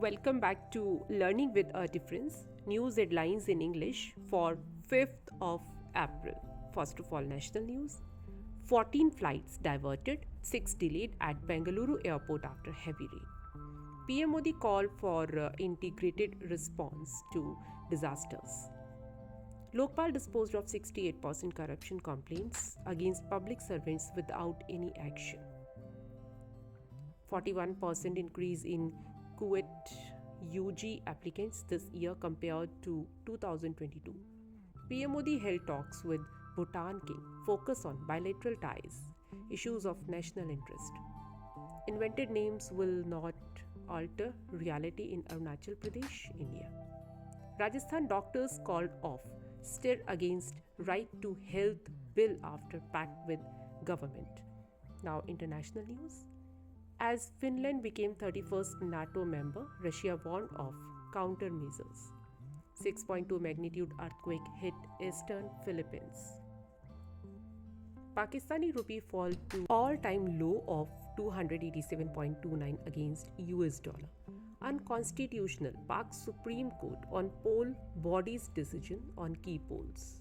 Welcome back to Learning with a Difference, news headlines in English for 5th of April. First of all, national news. 14 flights diverted, 6 delayed at Bengaluru airport after heavy rain. PM Modi called for integrated response to disasters. Lokpal disposed of 68% corruption complaints against public servants without any action. 41% increase in Kuwait UG applicants this year compared to 2022. PM Modi held talks with Bhutan King, focus on bilateral ties, issues of national interest. Invented names will not alter reality in Arunachal Pradesh, India. Rajasthan doctors called off stir against right to health bill after pact with government. Now international news. As Finland became 31st NATO member, Russia warned of countermeasures. 6.2 magnitude earthquake hit eastern Philippines. Pakistani rupee fall to all-time low of 287.29 against US dollar. Unconstitutional Pak Supreme Court on poll body's decision on key polls.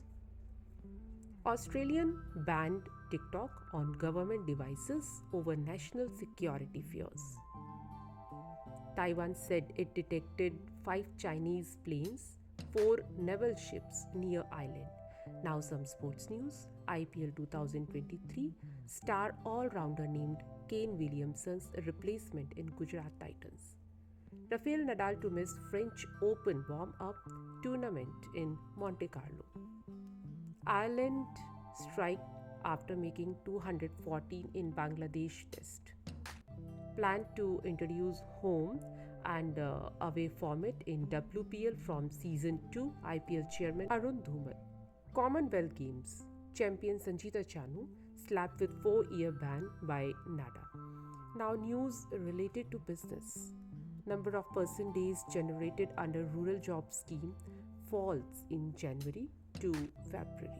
Australian banned TikTok on government devices over national security fears. Taiwan said it detected 5 Chinese planes, 4 naval ships near island. Now some sports news. IPL 2023 star all-rounder named Kane Williamson's replacement in Gujarat Titans. Rafael Nadal to miss French Open warm-up tournament in Monte Carlo. Ireland strike after making 214 in Bangladesh test. Plan to introduce home and away format in WPL from season 2. IPL chairman Arun Dhumal. Commonwealth Games champion Sanjita Chanu slapped with 4-year ban by NADA. Now news related to business. Number of person days generated under rural job scheme falls in January to February.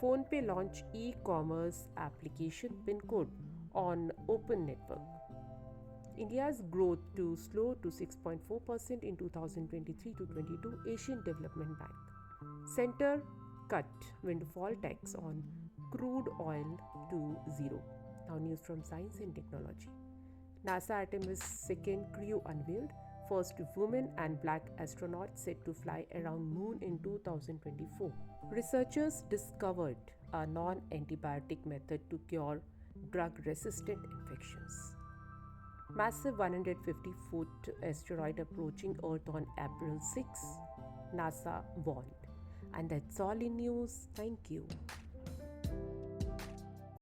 PhonePe launch e-commerce application PIN code on Open Network. India's growth to slow to 6.4% in 2023-22 Asian Development Bank. Center cut windfall tax on crude oil to zero. Now news from science and technology. NASA Artemis second crew unveiled. First woman and black astronaut set to fly around moon in 2024. Researchers discovered a non-antibiotic method to cure drug-resistant infections. Massive 150-foot asteroid approaching Earth on April 6, NASA warned. And that's all in news. Thank you.